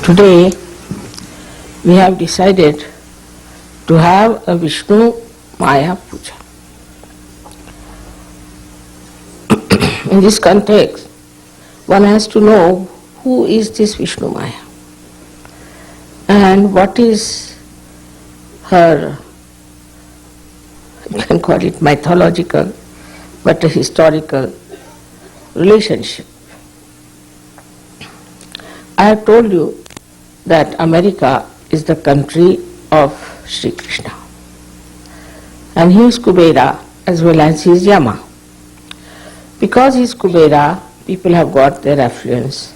Today we have decided to have a Vishnumaya puja. In this context, one has to know who is this Vishnumaya and what is her, you can call it mythological, but a historical relationship. I have told you that America is the country of Shri Krishna, and he is Kubera as well as he is Yama. Because he is Kubera, people have got their affluence,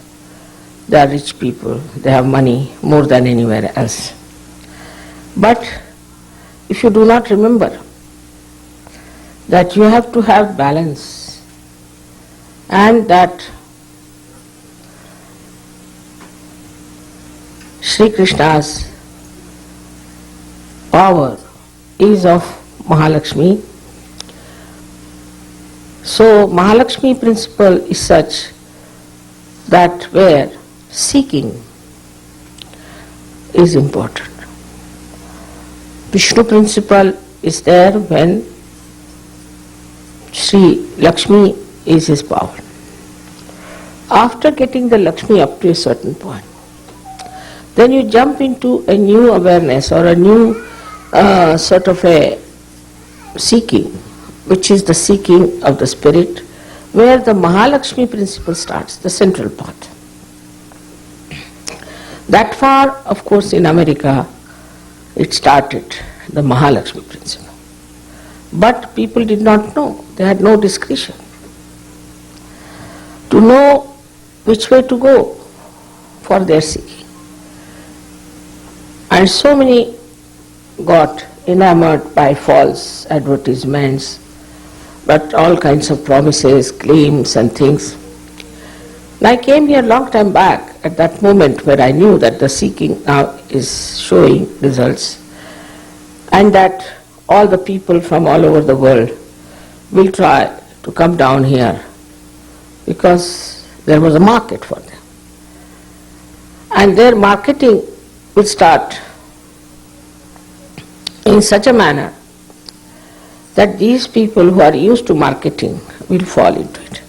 they are rich people, they have money more than anywhere else. But if you do not remember that you have to have balance, and that Shri Krishna's power is of Mahalakshmi. So Mahalakshmi principle is such that where seeking is important. Vishnu principle is there when Shri Lakshmi is his power. After getting the Lakshmi up to a certain point, then you jump into a new awareness or a new sort of a seeking, which is the seeking of the spirit, where the Mahalakshmi principle starts, the central path. That far, of course, in America, it started, the Mahalakshmi principle. But people did not know, they had no discretion to know which way to go for their seeking. And so many got enamored by false advertisements, but all kinds of promises, claims and things. And I came here long time back at that moment where I knew that the seeking now is showing results, and that all the people from all over the world will try to come down here because there was a market for them. And their marketing will start in such a manner that these people who are used to marketing will fall into it.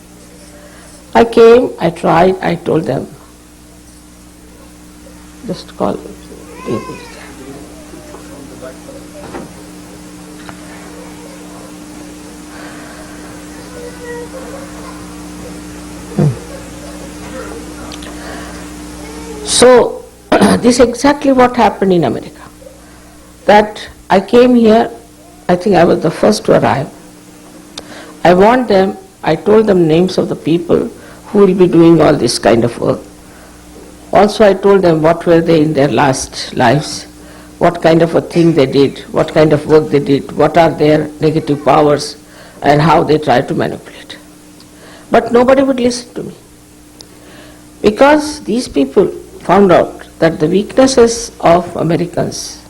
I came, I tried, I told them, just call people. So, this is exactly what happened in America. That I came here, I think I was the first to arrive. I warned them, I told them names of the people who will be doing all this kind of work. Also I told them what were they in their last lives, what kind of a thing they did, what kind of work they did, what are their negative powers, and how they try to manipulate. But nobody would listen to me. Because these people found out that the weaknesses of Americans,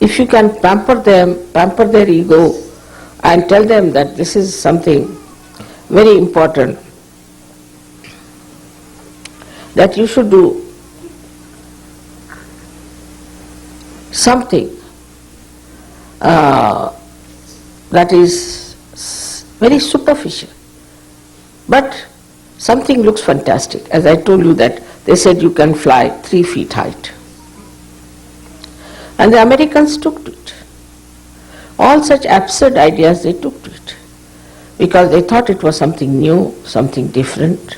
if you can pamper them, pamper their ego, and tell them that this is something very important, that you should do something that is very superficial, but something looks fantastic. As I told you that they said you can fly 3 feet height. And the Americans took to it. All such absurd ideas they took to it, because they thought it was something new, something different.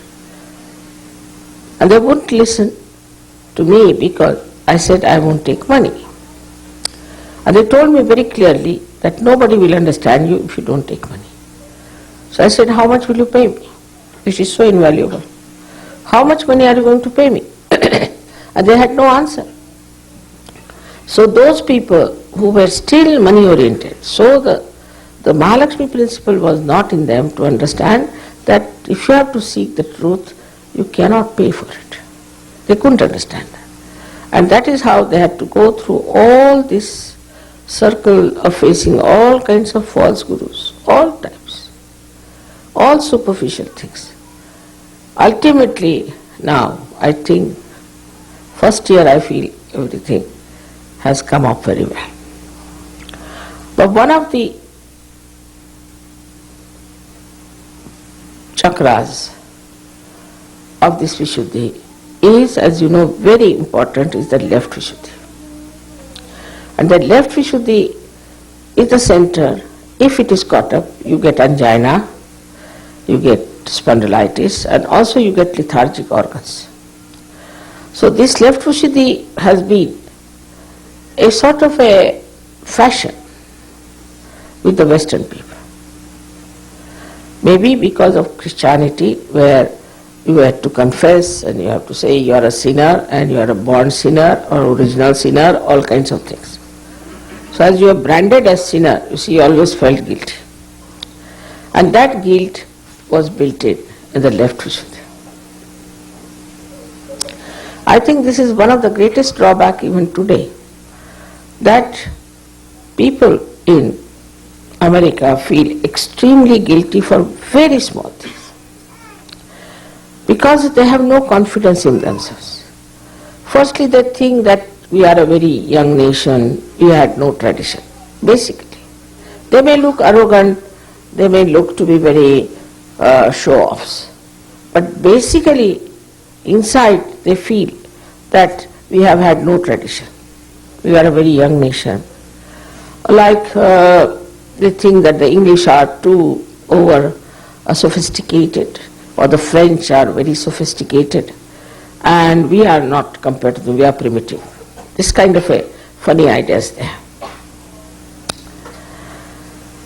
And they wouldn't listen to me because I said I won't take money. And they told me very clearly that nobody will understand you if you don't take money. So I said, how much will you pay me? Which is so invaluable. How much money are you going to pay me? And they had no answer. So those people who were still money oriented, so the Mahalakshmi principle was not in them to understand that if you have to seek the truth, you cannot pay for it. They couldn't understand that. And that is how they had to go through all this circle of facing all kinds of false gurus, all types, all superficial things. Ultimately, now, I think, first year I feel everything has come up very well. But one of the chakras of this Vishuddhi is, as you know, very important, is the left Vishuddhi. And the left Vishuddhi is the center. If it is caught up, you get angina, you get spondylitis, and also you get lethargic organs. So this left Vishuddhi has been a sort of a fashion with the Western people. Maybe because of Christianity, where you have to confess and you have to say you are a sinner and you are a born sinner or original sinner, all kinds of things. So as you are branded as sinner, you see, you always felt guilty. And that guilt was built in the left Vishuddhi. I think this is one of the greatest drawback even today, that people in America feel extremely guilty for very small things, because they have no confidence in themselves. Firstly, they think that we are a very young nation, we had no tradition, basically. They may look arrogant, they may look to be very show-offs, but basically inside they feel that we have had no tradition. We are a very young nation. Like they think that the English are too over sophisticated, or the French are very sophisticated, and we are not compared to them, we are primitive. This kind of a funny ideas there.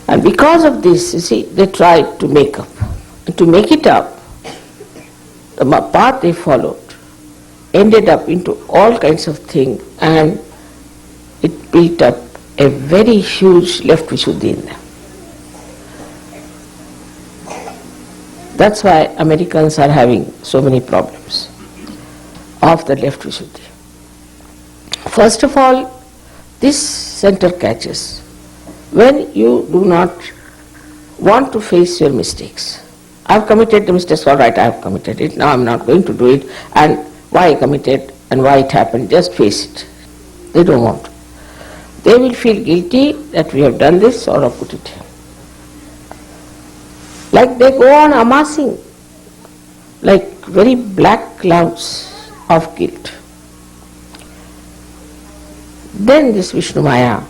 And because of this, you see, they tried to make up. And to make it up, the path they followed ended up into all kinds of things, and it built up a very huge left Vishuddhi in them. That's why Americans are having so many problems of the left Vishuddhi. First of all, this center catches when you do not want to face your mistakes. I have committed the mistakes, all right, I have committed it, now I am not going to do it, and why I committed and why it happened, just face it. They don't want to. They will feel guilty that we have done this or have put it here. Like they go on amassing like very black clouds of guilt. Then this Vishnumaya,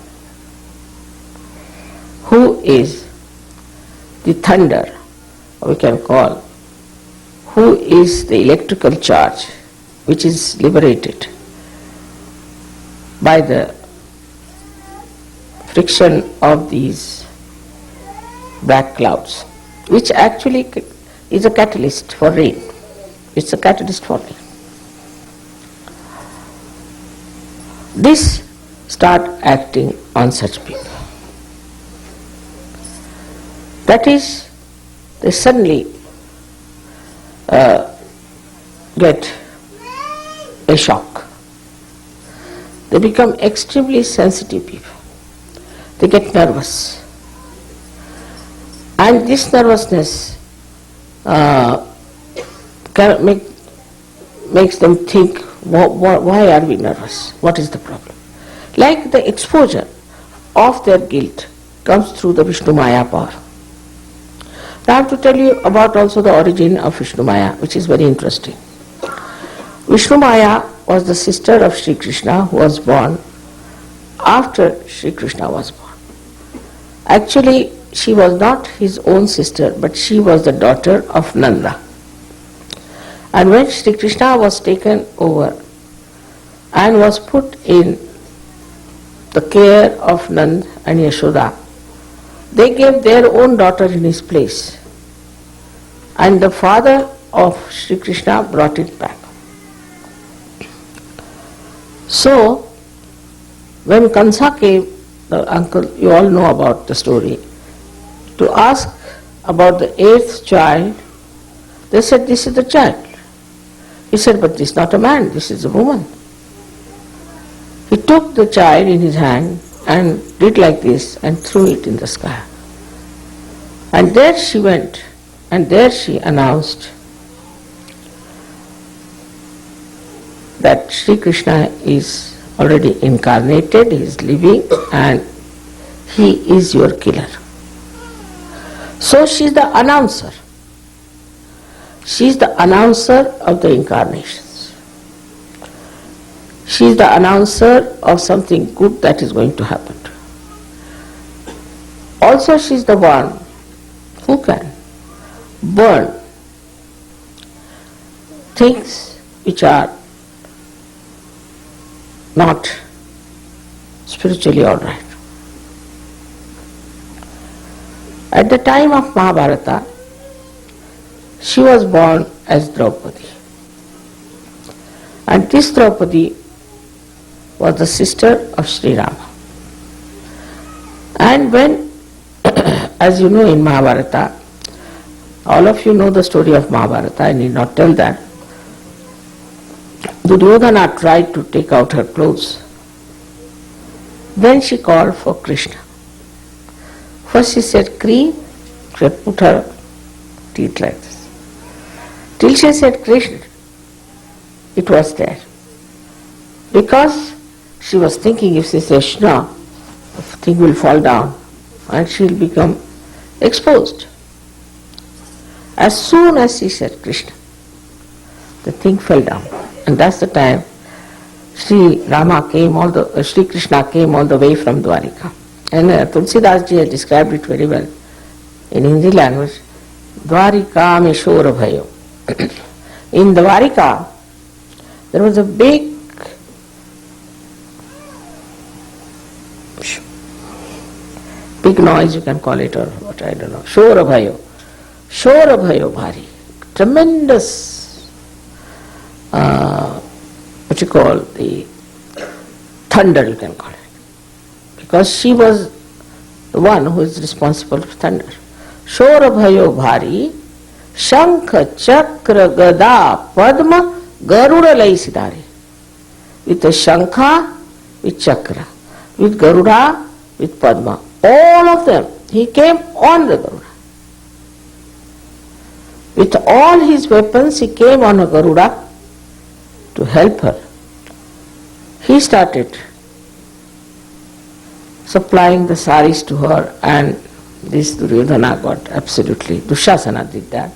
who is the thunder, we can call, who is the electrical charge which is liberated by the friction of these black clouds, which actually is a catalyst for rain. It's a catalyst for rain. This start acting on such people. That is, they suddenly get a shock. They become extremely sensitive people. They get nervous. And this nervousness makes them think, why are we nervous? What is the problem? Like the exposure of their guilt comes through the Vishnumaya power. Now I have to tell you about also the origin of Vishnumaya, which is very interesting. Vishnumaya was the sister of Shri Krishna, who was born after Shri Krishna was born. Actually, she was not his own sister, but she was the daughter of Nanda. And when Shri Krishna was taken over and was put in the care of Nand and Yashoda, they gave their own daughter in his place. And the father of Shri Krishna brought it back. So, when Kansa came, the uncle, you all know about the story, to ask about the 8th child, they said, this is the child. He said, but this is not a man, this is a woman. He took the child in his hand and did like this and threw it in the sky. And there she went, and there she announced that Sri Krishna is already incarnated, he is living, and he is your killer. So she is the announcer. She is the announcer of the incarnations. She is the announcer of something good that is going to happen. Also she is the one who can burn things which are not spiritually all right. At the time of Mahabharata, she was born as Draupadi. And this Draupadi was the sister of Sri Rama. And when, as you know in Mahabharata, all of you know the story of Mahabharata, I need not tell that, Duryodhana tried to take out her clothes. Then she called for Krishna. First she said, Kri, she had put her teeth like this. Till she said Krishna, it was there. Because she was thinking if she says Shna, the thing will fall down and she will become exposed. As soon as she said Krishna, the thing fell down. And that's the time Sri Krishna came all the way from Dwarika. And Tulsidas ji has described it very well in Hindi language. Dwarika me shora bhayo. In Dwarika, there was a big noise, you can call it, or what, I don't know. Shora bhayo bhari. Tremendous what you call the thunder, you can call it, because she was the one who is responsible for thunder. Shora bhayo bhari, shankha chakra gada padma garuda lai sidare. With the shankha, with chakra, with garuda, with padma, all of them, he came on the garuda. With all his weapons, he came on a garuda to help her. He started supplying the saris to her, and this Duryodhana got absolutely, Dushasana did that,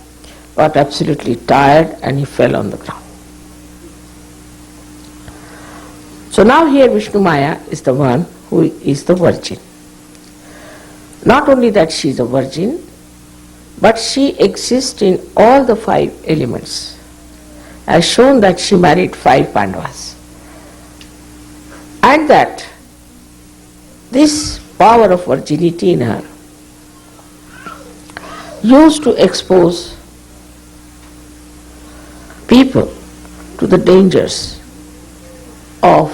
got absolutely tired and he fell on the ground. So now here Vishnumaya is the one who is the virgin. Not only that she is a virgin, but she exists in all the 5 elements. As shown that she married 5 Pandavas. And that this power of virginity in her used to expose people to the dangers of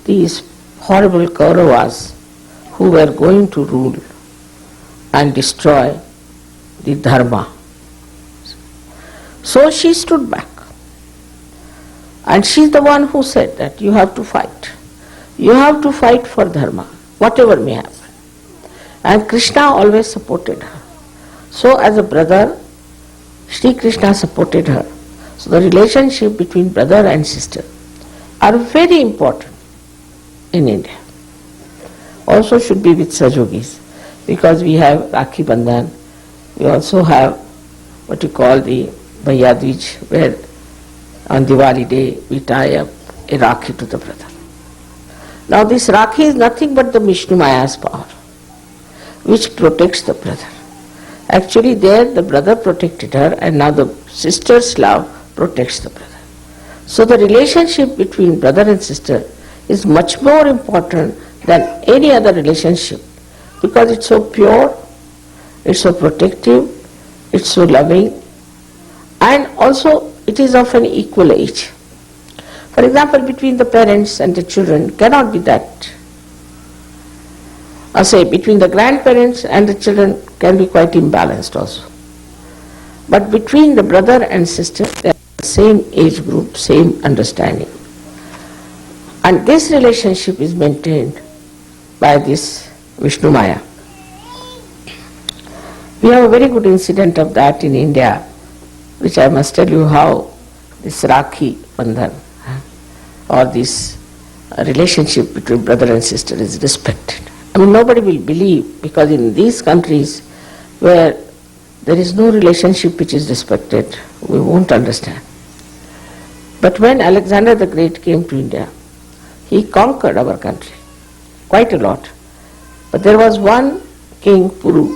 these horrible Kauravas who were going to rule and destroy the dharma. So she stood back. And she is the one who said that you have to fight. You have to fight for dharma, whatever may happen. And Krishna always supported her. So as a brother, Shri Krishna supported her. So the relationship between brother and sister are very important in India. Also should be with Sajogis, because we have Rakhi Bandhan, we also have what you call the Bhaiya-Dij, where on Diwali day we tie up a Rakhi to the brother. Now this Rakhi is nothing but the Vishnumaya's power, which protects the brother. Actually there the brother protected her, and now the sister's love protects the brother. So the relationship between brother and sister is much more important than any other relationship, because it's so pure, it's so protective, it's so loving, and also it is of an equal age. For example, between the parents and the children cannot be that. Or say between the grandparents and the children can be quite imbalanced also. But between the brother and sister, they are the same age group, same understanding. And this relationship is maintained by this Vishnumaya. We have a very good incident of that in India, which I must tell you how this Rakhi Bandhan or this relationship between brother and sister is respected. I mean, nobody will believe, because in these countries where there is no relationship which is respected, we won't understand. But when Alexander the Great came to India, he conquered our country quite a lot. But there was one king, Puru,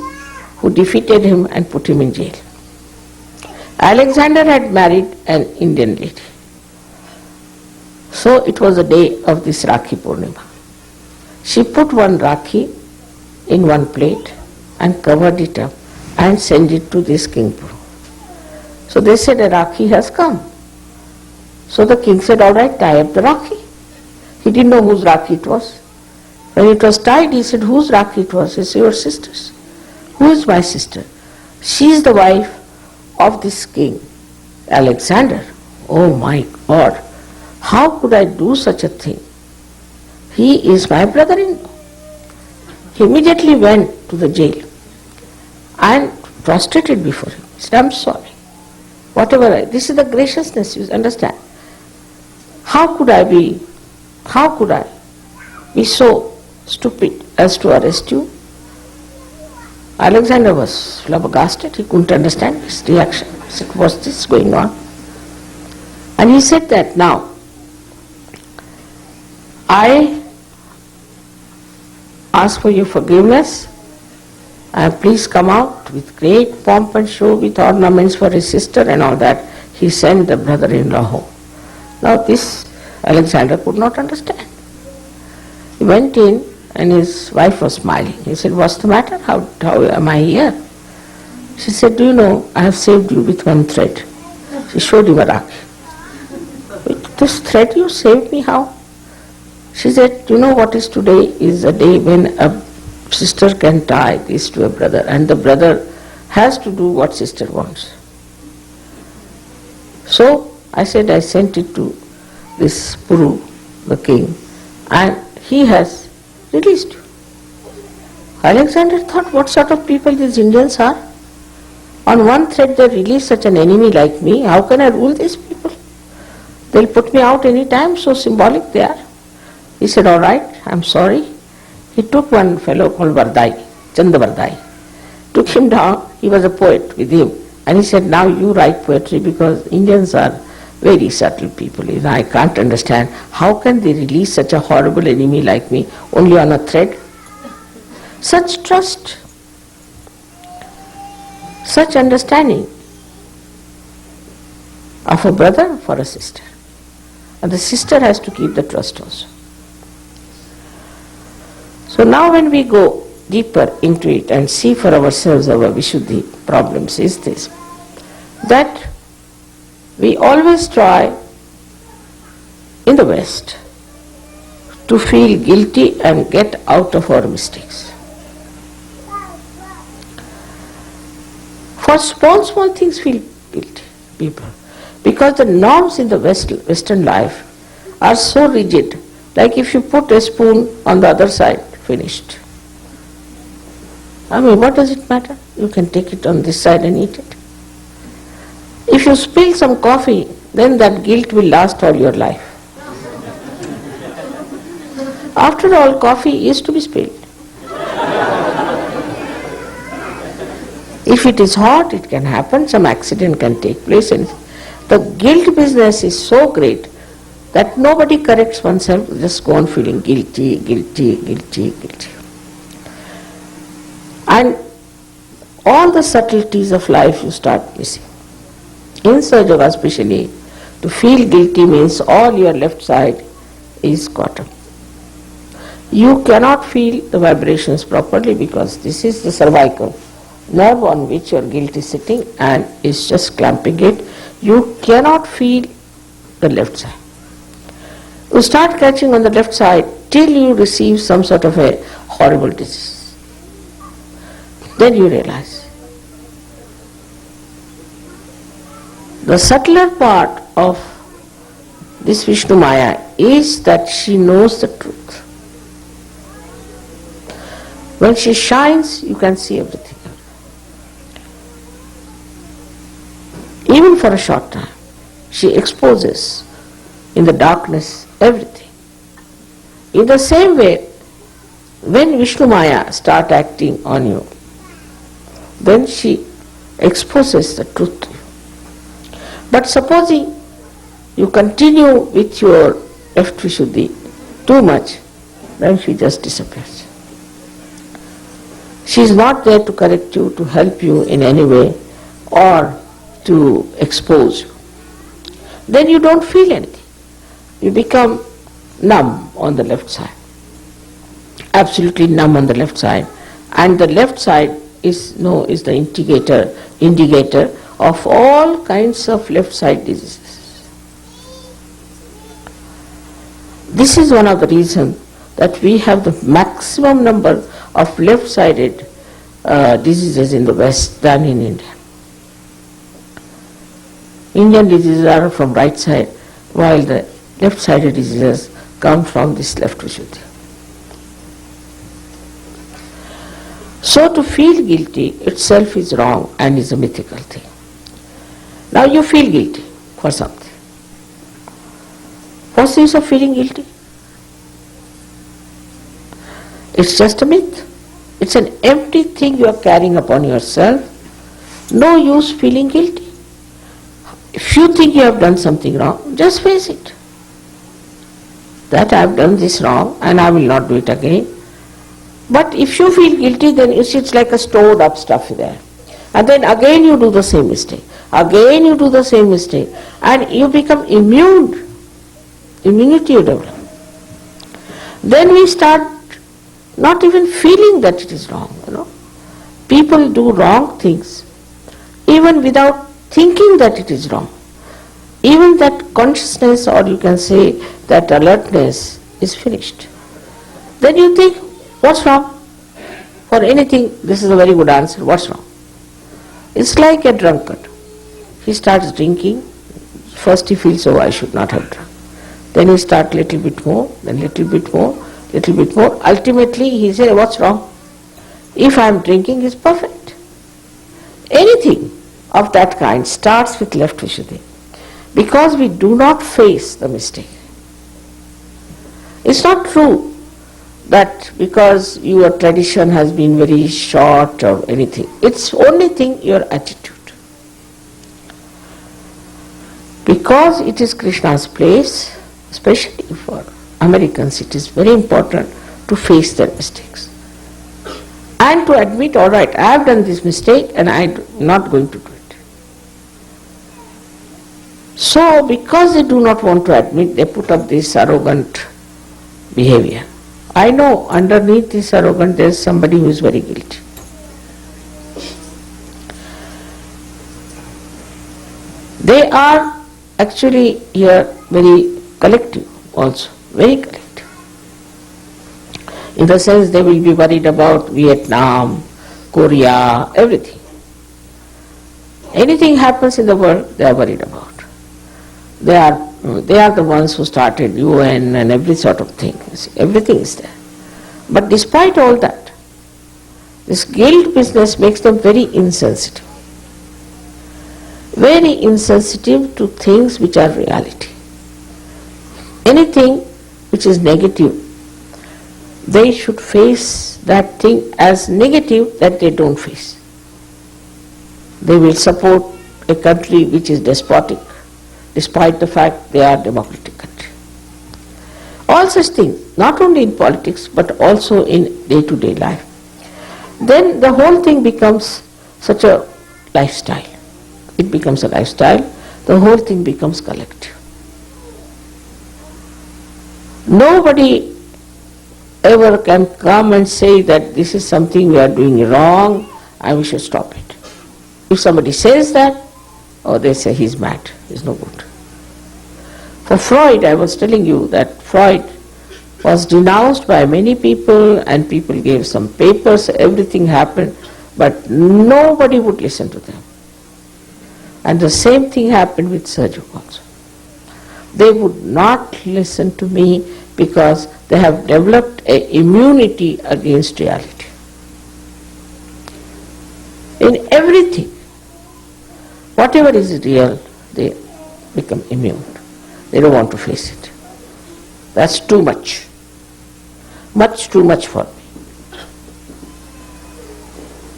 who defeated him and put him in jail. Alexander had married an Indian lady. So it was the day of this Rakhi Purnima. She put one Rakhi in one plate and covered it up and sent it to this king Puru. So they said, a Rakhi has come. So the king said, all right, tie up the Rakhi. He didn't know whose Rakhi it was. When it was tied, he said, whose Rakhi it was? He said, your sister's. Who is my sister? She is the wife of this king, Alexander. Oh my God, how could I do such a thing? He is my brother-in-law. He immediately went to the jail and prostrated before him. He said, I'm sorry. This is the graciousness, you understand. How could I be so stupid as to arrest you? Alexander was flabbergasted. He couldn't understand his reaction. He said, what's this going on? And he said that, now, I ask for your forgiveness, and please come out with great pomp and show, with ornaments for his sister and all that. He sent the brother-in-law home. Now this Alexander could not understand. He went in and his wife was smiling. He said, what's the matter? How am I here? She said, do you know, I have saved you with one thread. She showed him a Rakhi. With this thread you saved me, how? She said, you know what is today is a day when a sister can tie this to a brother, and the brother has to do what sister wants. So I said, I sent it to this Puru, the king, and he has released you. Alexander thought, what sort of people these Indians are? On one thread they release such an enemy like me. How can I rule these people? They'll put me out any time, so symbolic they are. He said, all right, I'm sorry. He took one fellow called Vardai, Chanda Vardai, took him down. He was a poet with him. And he said, now you write poetry, because Indians are very subtle people. I can't understand. How can they release such a horrible enemy like me only on a thread? Such trust, such understanding of a brother for a sister. And the sister has to keep the trust also. So now when we go deeper into it and see for ourselves our Vishuddhi problems is this, that we always try in the West to feel guilty and get out of our mistakes. For small things feel guilty, people, because the norms in the Western life are so rigid, like if you put a spoon on the other side, finished. I mean, what does it matter? You can take it on this side and eat it. If you spill some coffee, then that guilt will last all your life. After all, coffee is to be spilled. If it is hot, it can happen, some accident can take place, and the guilt business is so great that nobody corrects oneself, just go on feeling guilty, guilty, guilty, guilty. And all the subtleties of life you start missing. In Sahaja Yoga especially, to feel guilty means all your left side is caught up. You cannot feel the vibrations properly because this is the cervical nerve on which your guilt is sitting and is just clamping it. You cannot feel the left side. You start catching on the left side till you receive some sort of a horrible disease. Then you realize. The subtler part of this Vishnumaya is that she knows the truth. When she shines, you can see everything. Even for a short time, she exposes in the darkness everything. In the same way, when Vishnumaya starts acting on you, then she exposes the truth to you. But supposing you continue with your left Vishuddhi too much, then she just disappears. She is not there to correct you, to help you in any way, or to expose you. Then you don't feel anything. You become numb on the left side. Absolutely numb on the left side. And the left side is the indicator of all kinds of left side diseases. This is one of the reasons that we have the maximum number of left-sided diseases in the West than in India. Indian diseases are from right side, while the left-sided diseases come from this left Vishuddhi. So to feel guilty itself is wrong and is a mythical thing. Now you feel guilty for something. What's the use of feeling guilty? It's just a myth. It's an empty thing you are carrying upon yourself. No use feeling guilty. If you think you have done something wrong, just face it. That I have done this wrong and I will not do it again. But if you feel guilty, then it's like a stored up stuff there. And then again you do the same mistake. Again you do the same mistake. And you become immune. Immunity you develop. Then we start not even feeling that it is wrong. People do wrong things even without thinking that it is wrong. Even that consciousness, or you can say that alertness, is finished. Then you think, what's wrong? For anything, this is a very good answer. What's wrong? It's like a drunkard. He starts drinking. First he feels, oh, I should not have drunk. Then he starts little bit more, then little bit more, little bit more. Ultimately he says, what's wrong? If I am drinking, it's perfect. Anything of that kind starts with left Vishuddhi. Because we do not face the mistake. It's not true that because your tradition has been very short or anything. It's only thing your attitude. Because it is Krishna's place, especially for Americans, it is very important to face their mistakes. And to admit, all right, I have done this mistake and I am not going to do it. So, because they do not want to admit, they put up this arrogant behavior. I know underneath this arrogant there is somebody who is very guilty. They are actually here very collective also, very collective. In the sense they will be worried about Vietnam, Korea, everything. Anything happens in the world, they are worried about. They are the ones who started UN and every sort of thing. Everything is there. But despite all that, this guilt business makes them very insensitive. Very insensitive to things which are reality. Anything which is negative, they should face that thing as negative that they don't face. They will support a country which is despotic, despite the fact they are a democratic country. All such things, not only in politics but also in day-to-day life. Then the whole thing becomes such a lifestyle. It becomes a lifestyle, the whole thing becomes collective. Nobody ever can come and say that this is something we are doing wrong and we should stop it. If somebody says that, oh, they say he's mad, he's no good. For Freud, I was telling you that Freud was denounced by many people and people gave some papers, everything happened, but nobody would listen to them. And the same thing happened with Sergio also. They would not listen to me because they have developed an immunity against reality. In everything, whatever is real, they become immune. They don't want to face it. That's too much. Much too much for me.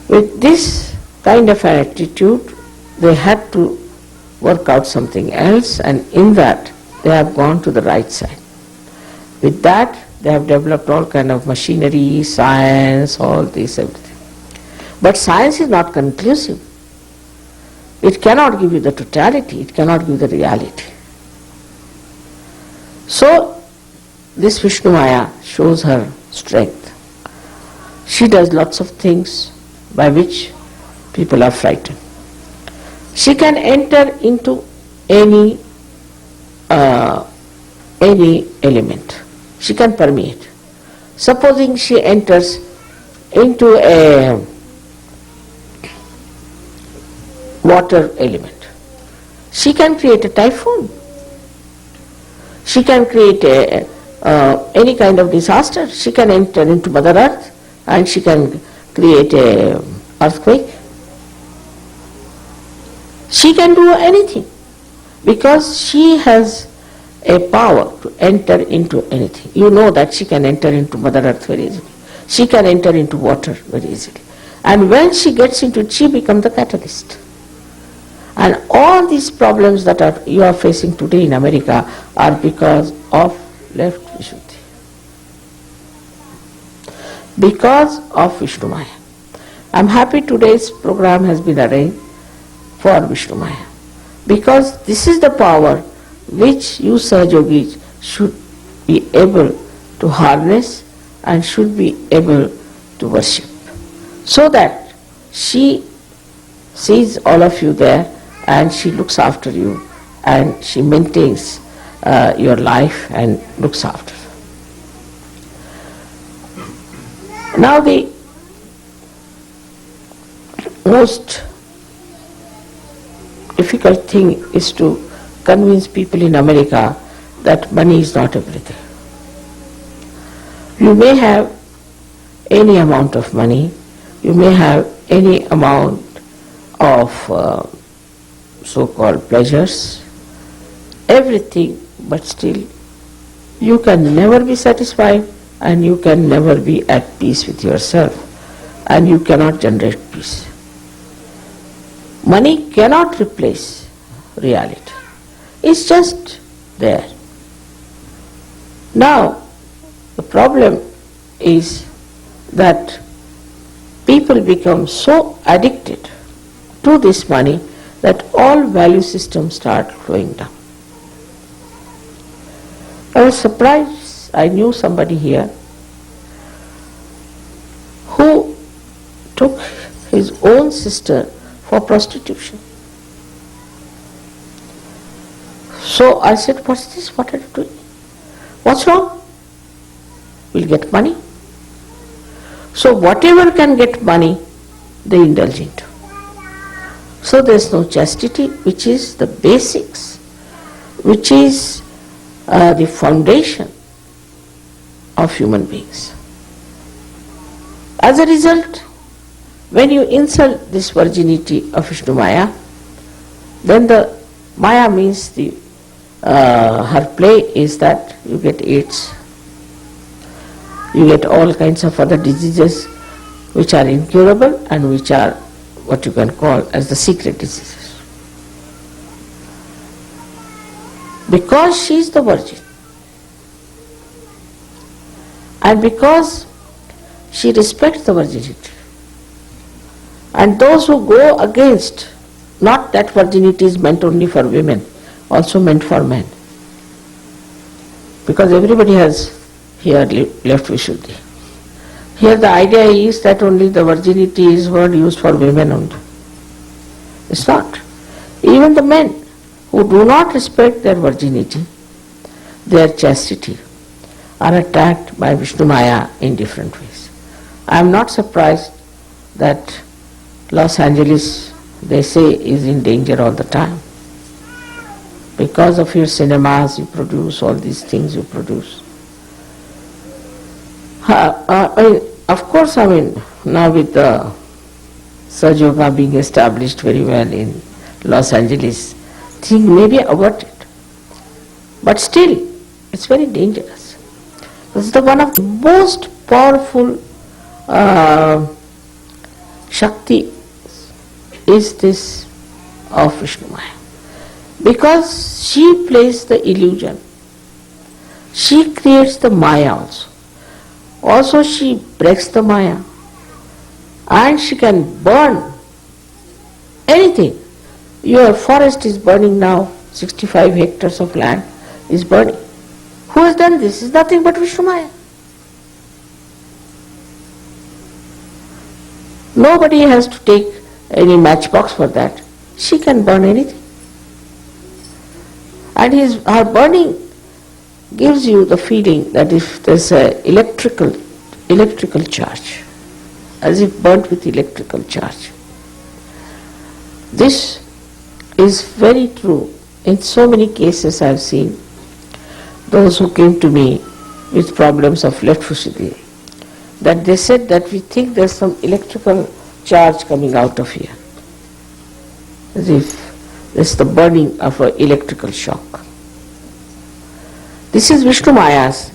With this kind of an attitude, they had to work out something else, and in that they have gone to the right side. With that, they have developed all kind of machinery, science, all this, everything. But science is not conclusive. It cannot give you the totality, it cannot give the reality. So, this Vishnumaya shows her strength. She does lots of things by which people are frightened. She can enter into any element. She can permeate. Supposing she enters into a water element, she can create a typhoon. She can create any kind of disaster. She can enter into Mother Earth and she can create a earthquake. She can do anything because she has a power to enter into anything. You know that she can enter into Mother Earth very easily. She can enter into water very easily. And when she gets into it, she becomes the catalyst. And all these problems that you are facing today in America are because of left Vishuddhi. Because of Vishnumaya. I am happy today's program has been arranged for Vishnumaya. Because this is the power which you Sahajogis should be able to harness and should be able to worship. So that she sees all of you there and she looks after you and she maintains your life and looks after you. Now the most difficult thing is to convince people in America that money is not everything. You may have any amount of money, you may have any amount of so-called pleasures, everything, but still you can never be satisfied and you can never be at peace with yourself and you cannot generate peace. Money cannot replace reality. It's just there. Now, the problem is that people become so addicted to this money that all value systems start flowing down. I was surprised, I knew somebody here who took his own sister for prostitution. So I said, what's this? What are you doing? What's wrong? We'll get money. So whatever can get money, they indulge into. So there's no chastity, which is the basics, which is the foundation of human beings. As a result, when you insult this virginity of Vishnumaya, then the Maya means her play is that you get AIDS, you get all kinds of other diseases which are incurable and which are what you can call as the secret diseases. Because she is the virgin, And because she respects the virginity. And those who go against, not that virginity is meant only for women, also meant for men. Because everybody has here left Vishuddhi. Here the idea is that only the virginity is word used for women only. It's not. Even the men who do not respect their virginity, their chastity, are attacked by Vishnumaya in different ways. I am not surprised that Los Angeles, they say, is in danger all the time. Because of your cinemas you produce, all these things you produce. Of course, now with the Saj Yoga being established very well in Los Angeles, things may be averted. But still, it's very dangerous. This is one of the most powerful Shakti is this of Vishnumaya. Because she plays the illusion. She creates the Maya also. Also she breaks the Maya. And she can burn anything. Your forest is burning now, 65 hectares of land is burning. Who has done this? It's nothing but Vishnumaya. Nobody has to take any matchbox for that. She can burn anything. And her burning gives you the feeling that if there's an electrical charge, as if burnt with electrical charge. This is very true. In so many cases I have seen those who came to me with problems of left Vishuddhi, that they said that we think there's some electrical charge coming out of here, as if there's the burning of an electrical shock. This is Vishnumaya's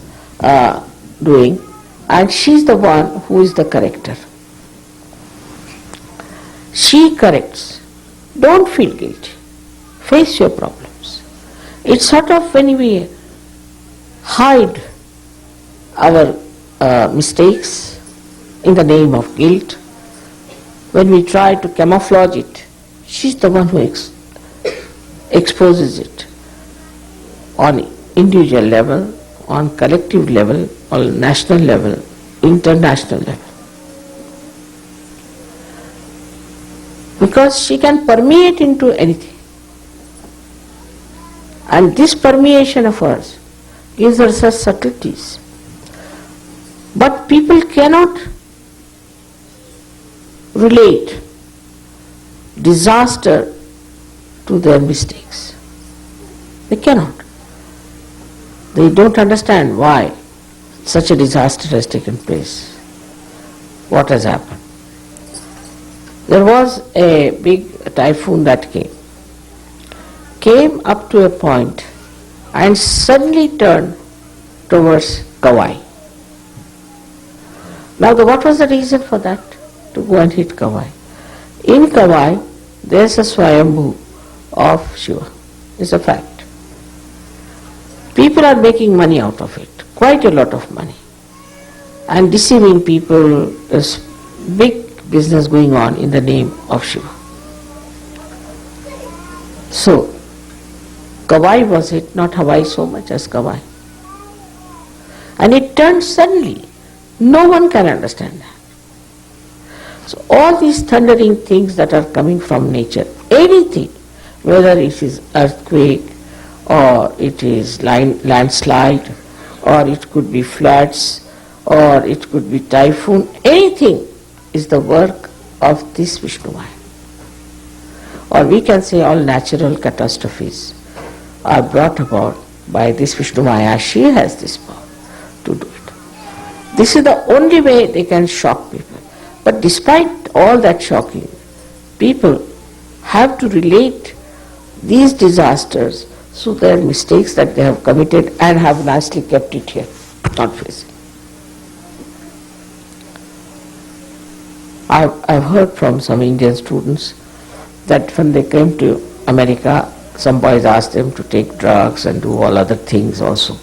doing, and she's the one who is the corrector. She corrects. Don't feel guilty. Face your problems. It's sort of when we hide our mistakes in the name of guilt, when we try to camouflage it, she's the one who exposes it on individual level, on collective level, on national level, international level. Because she can permeate into anything. And this permeation of hers gives her such subtleties. But people cannot relate disaster to their mistakes. They cannot. They don't understand why such a disaster has taken place, what has happened. There was a big typhoon that came up to a point and suddenly turned towards Kauai. Now what was the reason for that, to go and hit Kauai? In Kauai there is a Swayambhu of Shiva. It's a fact. People are making money out of it, quite a lot of money, and deceiving people. There's big business going on in the name of Shiva. So, Kauai was hit, not Hawaii so much as Kauai. And it turned suddenly. No one can understand that. So all these thundering things that are coming from nature, anything, whether it is earthquake, or it is landslide, or it could be floods, or it could be typhoon, anything is the work of this Vishnumaya. Or we can say all natural catastrophes are brought about by this Vishnumaya. She has this power to do it. This is the only way they can shock people. But despite all that shocking, people have to relate these disasters to their mistakes that they have committed and have nicely kept it here, not facing. I've heard from some Indian students that when they came to America, some boys asked them to take drugs and do all other things also.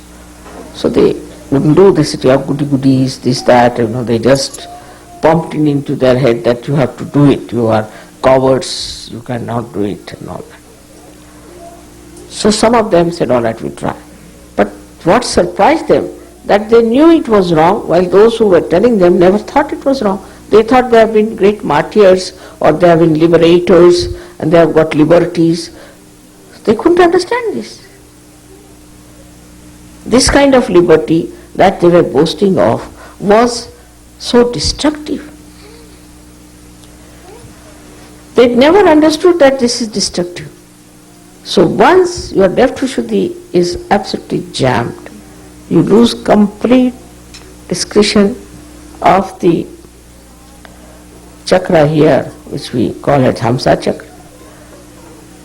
So they wouldn't do this, you have goodies, this, that, they just pumped it into their head that you have to do it, you are cowards, you cannot do it and all that. So some of them said, all right, we try. But what surprised them, that they knew it was wrong, while those who were telling them never thought it was wrong. They thought they have been great martyrs, or they have been liberators, and they have got liberties. They couldn't understand this. This kind of liberty that they were boasting of was so destructive. They never understood that this is destructive. So once your left Vishuddhi is absolutely jammed, you lose complete discretion of the chakra here, which we call it Hamsa chakra.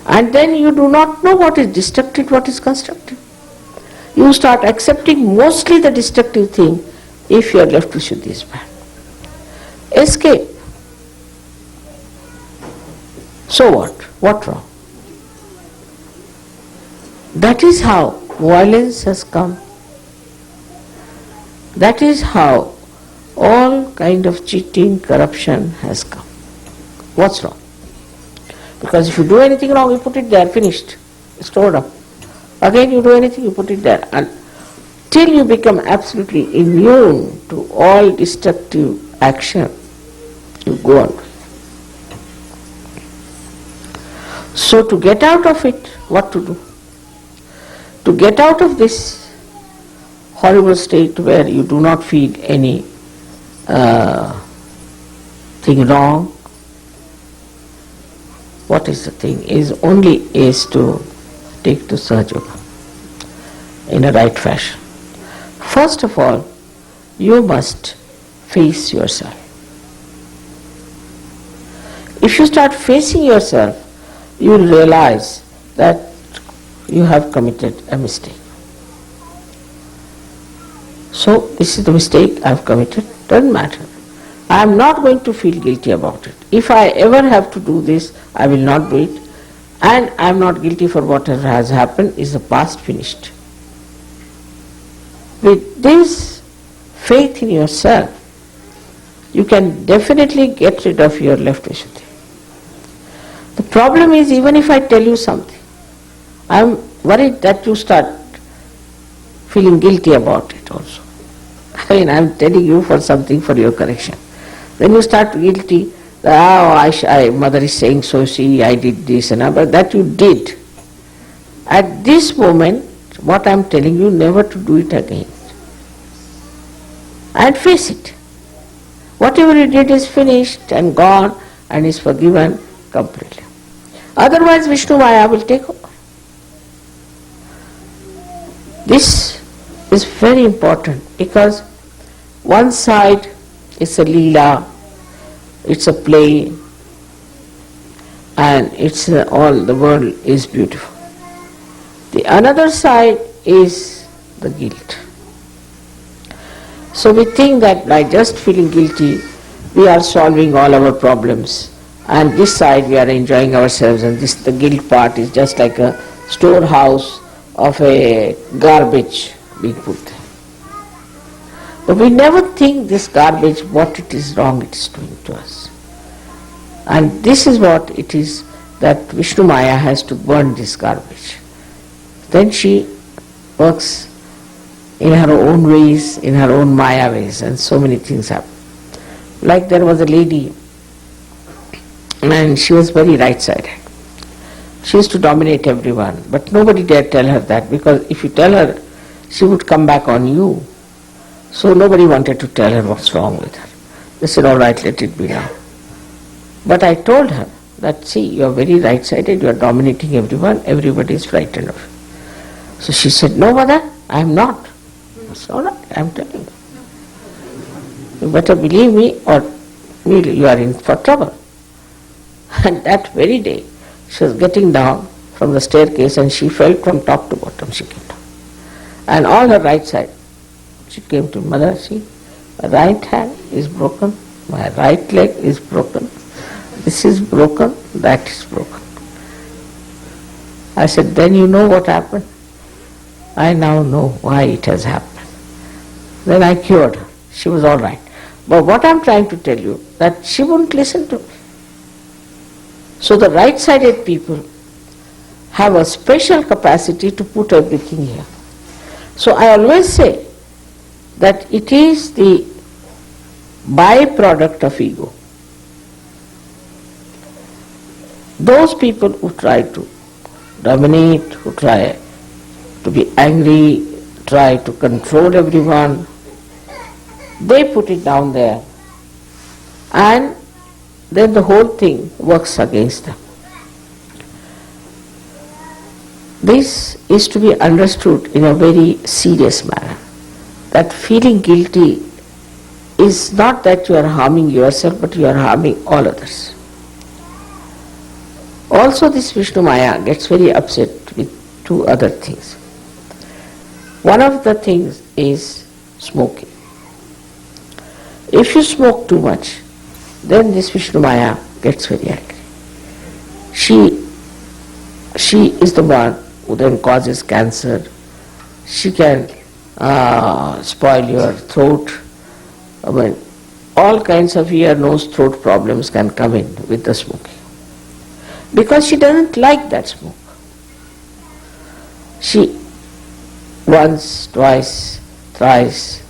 And then you do not know what is destructive, what is constructive. You start accepting mostly the destructive thing if your left Vishuddhi is bad. Escape. So what? What wrong? That is how violence has come. That is how all kind of cheating, corruption has come. What's wrong? Because if you do anything wrong, you put it there, finished, stored up. Again you do anything, you put it there. And till you become absolutely immune to all destructive action, you go on. So to get out of it, what to do? To get out of this horrible state where you do not feel any thing wrong, what is the thing? Is to take to Sahaja Yoga in a right fashion. First of all, you must face yourself. If you start facing yourself, you will realize that you have committed a mistake. So this is the mistake I have committed, doesn't matter. I am not going to feel guilty about it. If I ever have to do this, I will not do it. And I am not guilty for whatever has happened, is the past finished. With this faith in yourself, you can definitely get rid of your left Vishuddhi. The problem is, even if I tell you something, I am worried that you start feeling guilty about it also. I am telling you for something for your correction. Then you start guilty, mother is saying so, see, I did this and that, but that you did. At this moment, what I am telling you, never to do it again. And face it. Whatever you did is finished and gone and is forgiven completely. Otherwise, Vishnumaya will take over. This is very important because one side is a leela, it's a play, and it's all the world is beautiful. The another side is the guilt. So we think that by just feeling guilty, we are solving all our problems, and this side we are enjoying ourselves, and the guilt part is just like a storehouse of a garbage being put there. But we never think this garbage, what it is wrong it is doing to us. And this is what it is that Vishnumaya has to burn this garbage. Then she works in her own ways, in her own Maya ways, and so many things happen. Like there was a lady, and she was very right-sided. She used to dominate everyone, but nobody dared tell her that, because if you tell her, she would come back on you. So nobody wanted to tell her what's wrong with her. They said, all right, let it be now. But I told her that, see, you are very right-sided, you are dominating everyone, everybody is frightened of you. So she said, no, mother, I am not. I said, all right, I am telling you. You better believe me or you are in for trouble. And that very day, she was getting down from the staircase and she fell from top to bottom, she came down. And all her right side, she came to mother, see, my right hand is broken, my right leg is broken, this is broken, that is broken. I said, then you know what happened? I now know why it has happened. Then I cured her. She was all right. But what I'm trying to tell you, that she wouldn't listen to me. So the right-sided people have a special capacity to put everything here. So I always say that it is the byproduct of ego. Those people who try to dominate, who try to be angry, try to control everyone, they put it down there, and then the whole thing works against them. This is to be understood in a very serious manner, that feeling guilty is not that you are harming yourself, but you are harming all others. Also, this Vishnumaya gets very upset with two other things. One of the things is smoking. If you smoke too much, then this Vishnumaya gets very angry. She is the one who then causes cancer. She can spoil your throat. I mean, all kinds of ear, nose, throat problems can come in with the smoking. Because she doesn't like that smoke. She once, twice, thrice.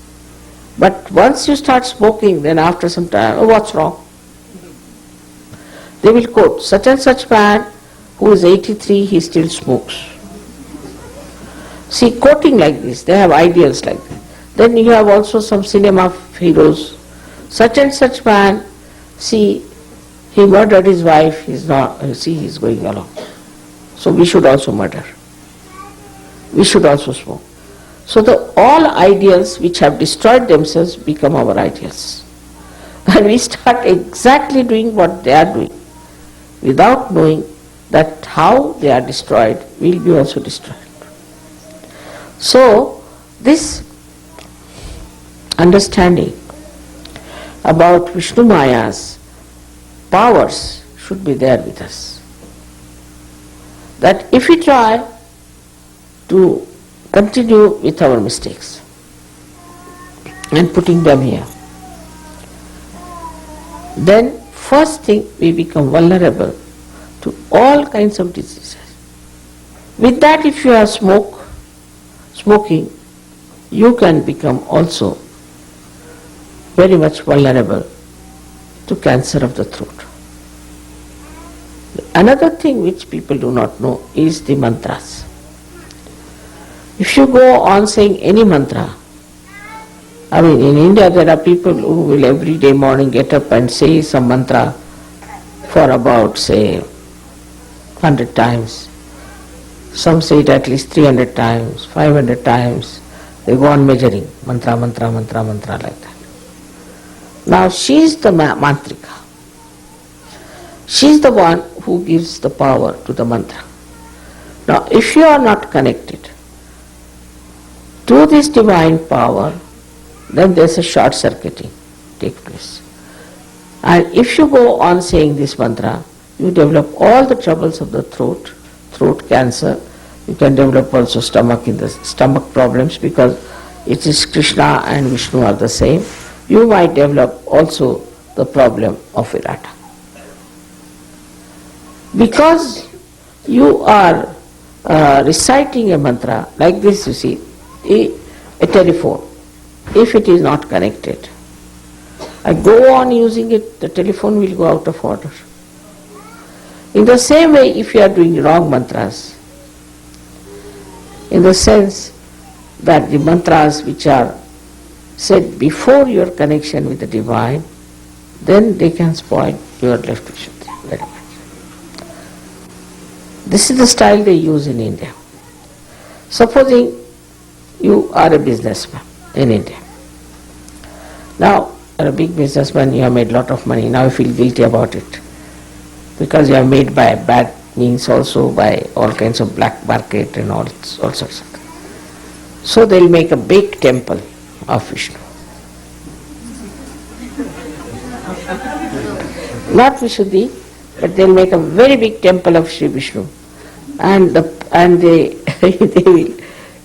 But once you start smoking, then after some time, oh, what's wrong? They will quote, such and such man who is 83, he still smokes. See, quoting like this, they have ideals like that. Then you have also some cinema heroes. Such and such man, see, he murdered his wife, he's going along. So we should also murder. We should also smoke. So all ideals which have destroyed themselves become our ideals. And we start exactly doing what they are doing, without knowing that how they are destroyed will be also destroyed. So this understanding about Vishnumaya's powers should be there with us. That if we try to continue with our mistakes and putting them here, then first thing we become vulnerable to all kinds of diseases. With that, if you are smoking, you can become also very much vulnerable to cancer of the throat. Another thing which people do not know is the mantras. If you go on saying any mantra, I mean, in India there are people who will every day morning get up and say some mantra for about, say, 100 times. Some say it at least 300 times, 500 times. They go on measuring, mantra, mantra, mantra, mantra, like that. Now she is the mantrika. She is the one who gives the power to the mantra. Now if you are not connected to this divine power, then there is a short circuiting take place. And if you go on saying this mantra, you develop all the troubles of the throat cancer. You can develop also stomach problems, because it is Krishna and Vishnu are the same. You might develop also the problem of Virata. Because you are reciting a mantra like this, you see, a telephone, if it is not connected, I go on using it, the telephone will go out of order. In the same way, if you are doing wrong mantras, in the sense that the mantras which are said before your connection with the divine, then they can spoil your left Vishuddhi very much. This is the style they use in India. Supposing you are a businessman in India. Now, you are a big businessman, you have made a lot of money, now you feel guilty about it. Because you have made by bad means also, by all kinds of black market and all sorts of things. So they will make a big temple of Vishnu. Not Vishuddhi, but they will make a very big temple of Shri Vishnu. And they will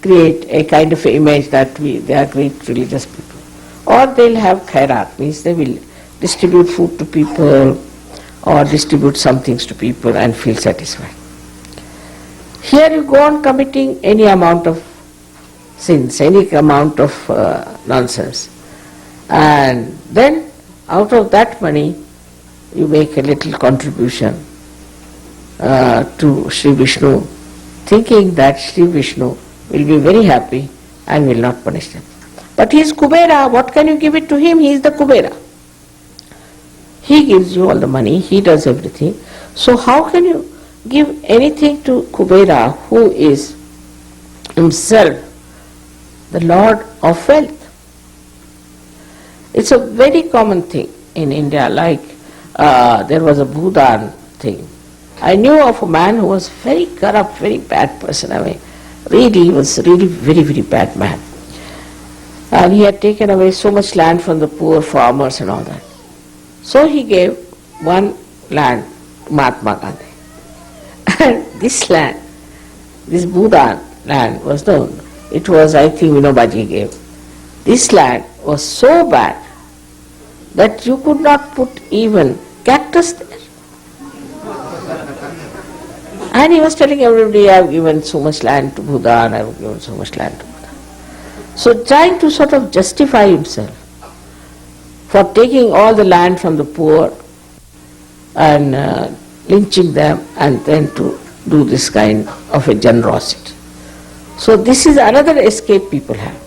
create a kind of image that they are great religious people. Or they'll have khairat, means they will distribute food to people or distribute some things to people and feel satisfied. Here you go on committing any amount of sins, any amount of nonsense, and then out of that money you make a little contribution to Shri Vishnu, thinking that Shri Vishnu will be very happy and will not punish them. But he is Kubera, what can you give it to him? He is the Kubera. He gives you all the money, he does everything. So how can you give anything to Kubera, who is himself the Lord of wealth? It's a very common thing in India, like there was a Bhudan thing. I knew of a man who was very corrupt, very bad person. I mean, really, he was really very, very bad man. And he had taken away so much land from the poor farmers and all that. So he gave one land to Mahatma Gandhi. And this land, this Bhudan land was known. It was, I think, Mataji gave. This land was so bad that you could not put even cactus there. And he was telling everybody, I have given so much land to Bhutan, I have given so much land to Bhutan. So trying to sort of justify himself for taking all the land from the poor and lynching them and then to do this kind of a generosity. So this is another escape people have.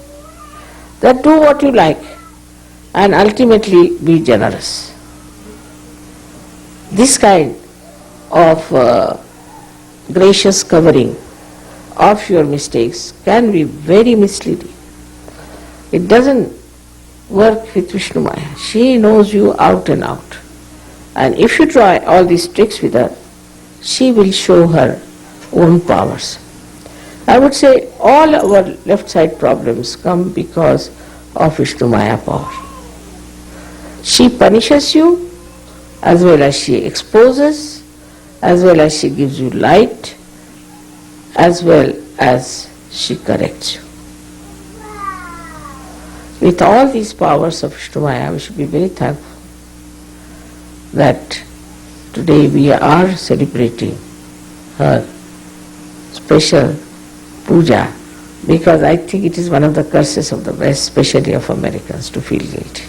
That do what you like and ultimately be generous. This kind of gracious covering of your mistakes can be very misleading. It doesn't work with Vishnumaya. She knows you out and out. And if you try all these tricks with her, she will show her own powers. I would say all our left side problems come because of Vishnumaya power. She punishes you as well as she exposes, as well as she gives you light, as well as she corrects you. With all these powers of Vishnumaya, we should be very thankful that today we are celebrating her special puja, because I think it is one of the curses of the West, especially of Americans, to feel guilty.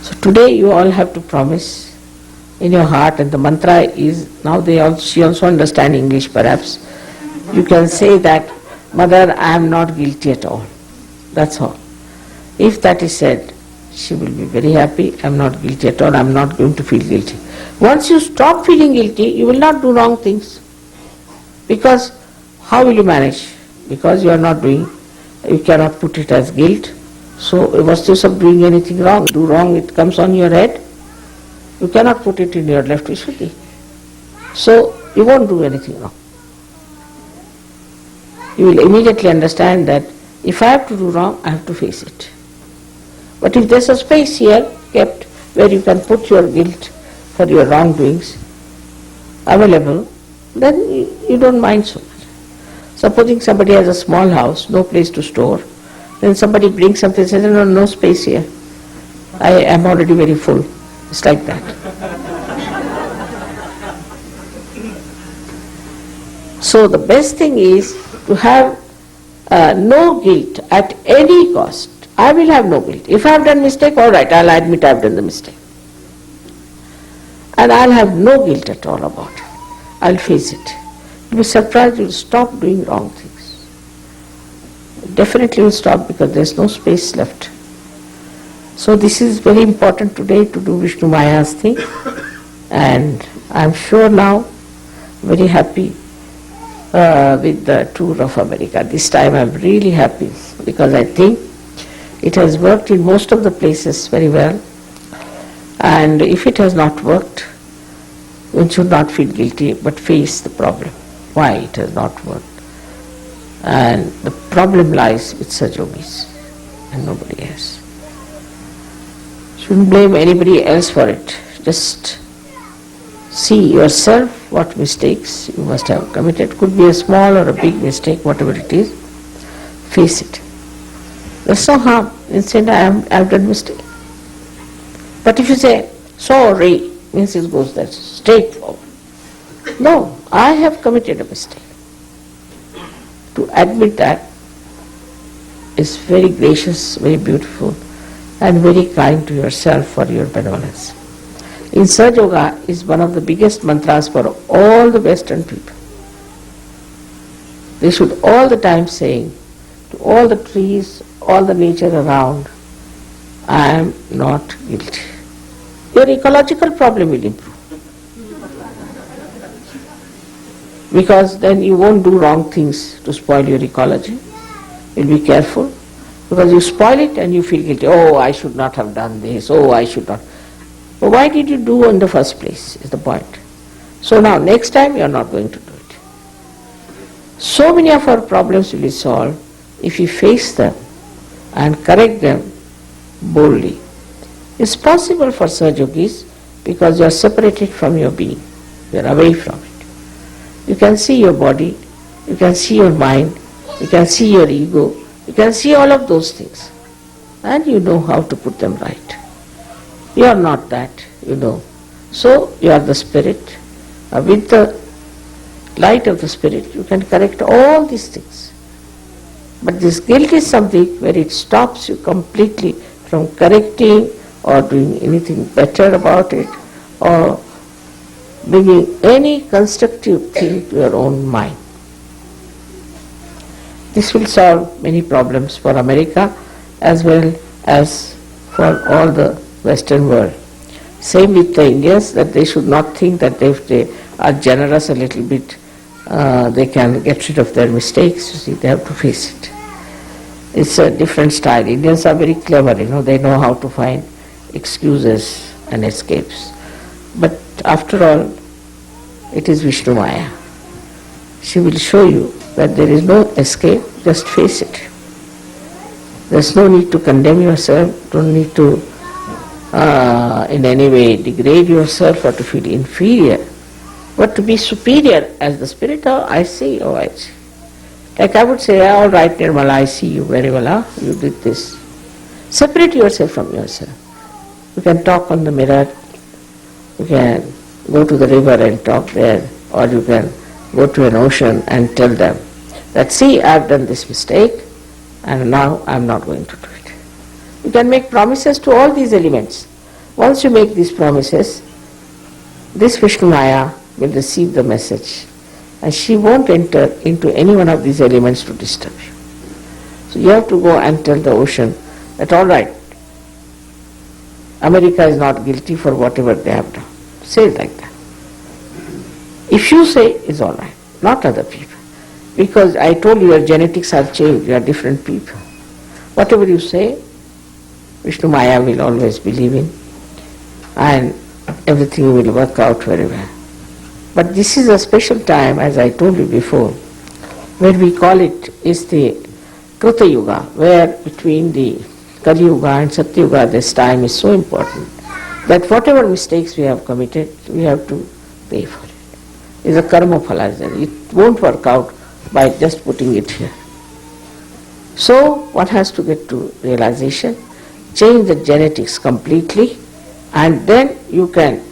So today you all have to promise in your heart, and the mantra is, now she also understands English perhaps, you can say that, Mother, I am not guilty at all. That's all. If that is said, she will be very happy. I am not guilty at all. I am not going to feel guilty. Once you stop feeling guilty, you will not do wrong things. Because how will you manage? Because you are not doing, you cannot put it as guilt. So what's the use of doing anything wrong? Do wrong, it comes on your head. You cannot put it in your left Vishuddhi. So you won't do anything wrong. You will immediately understand that if I have to do wrong, I have to face it. But if there's a space here kept where you can put your guilt for your wrongdoings available, then you don't mind so much. Supposing somebody has a small house, no place to store, then somebody brings something and says, no space here. I am already very full. It's like that. So the best thing is to have no guilt at any cost. I will have no guilt. If I have done mistake, all right, I'll admit I have done the mistake. And I'll have no guilt at all about it. I'll face it. You'll be surprised, you'll stop doing wrong things. Definitely will stop, because there's no space left. So this is very important today to do Vishnumaya's thing. And I'm sure now, very happy with the tour of America. This time I'm really happy, because I think it has worked in most of the places very well. And if it has not worked, one should not feel guilty, but face the problem, why it has not worked. And the problem lies with such yogis and nobody else. Shouldn't blame anybody else for it. Just see yourself what mistakes you must have committed. Could be a small or a big mistake, whatever it is. Face it. There's no harm in saying I've done mistake. But if you say sorry, means it goes that straight forward. No, I have committed a mistake. To admit that is very gracious, very beautiful, and very kind to yourself for your benevolence. In Sahaja Yoga is one of the biggest mantras for all the Western people. They should all the time say to all the trees, all the nature around, I am not guilty. Your ecological problem will improve. Because then you won't do wrong things to spoil your ecology. You'll be careful. Because you spoil it and you feel guilty. Oh, I should not have done this. Oh, I should not. But why did you do in the first place is the point. So now next time you are not going to do it. So many of our problems will be solved if you face them and correct them boldly. It's possible for Sahaja Yogis because you are separated from your being. You are away from it. You can see your body, you can see your mind, you can see your ego, you can see all of those things. And you know how to put them right. You are not that, you know. So you are the spirit. With the light of the spirit, you can correct all these things. But this guilt is something where it stops you completely from correcting or doing anything better about it or bringing any constructive thing to your own mind. This will solve many problems for America as well as for all the Western world. Same with the Indians, that they should not think that if they are generous a little bit, they can get rid of their mistakes. You see, they have to face it. It's a different style. Indians are very clever, they know how to find excuses and escapes. But after all, it is Vishnumaya. She will show you that there is no escape, just face it. There's no need to condemn yourself, don't need to in any way degrade yourself or to feel inferior, but to be superior as the spirit. Oh, I see, oh, I see. Like I would say, all right, Nirmala, I see you very well, you did this. Separate yourself from yourself. You can talk on the mirror, you can go to the river and talk there, or you can go to an ocean and tell them that, see, I've done this mistake and now I'm not going to do it. You can make promises to all these elements. Once you make these promises, this Vishnumaya will receive the message and she won't enter into any one of these elements to disturb you. So you have to go and tell the ocean that, all right, America is not guilty for whatever they have done. Say it like that. If you say, it's all right, not other people. Because I told you your genetics have changed, you are different people. Whatever you say, Vishnumaya will always believe in and everything will work out very well. But this is a special time, as I told you before, where we call it is the Krita Yuga, where between the Kali Yuga and Satya Yuga this time is so important that whatever mistakes we have committed, we have to pay for it. It's a karma phala. It won't work out by just putting it here. So one has to get to realization, change the genetics completely, and then you can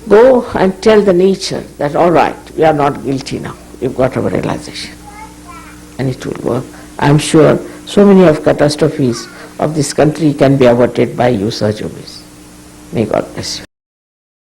go and tell the nature that, all right, we are not guilty now. We've got our realization. And it will work. I'm sure so many of catastrophes of this country can be averted by you, Sahaja Yogis. May God bless you.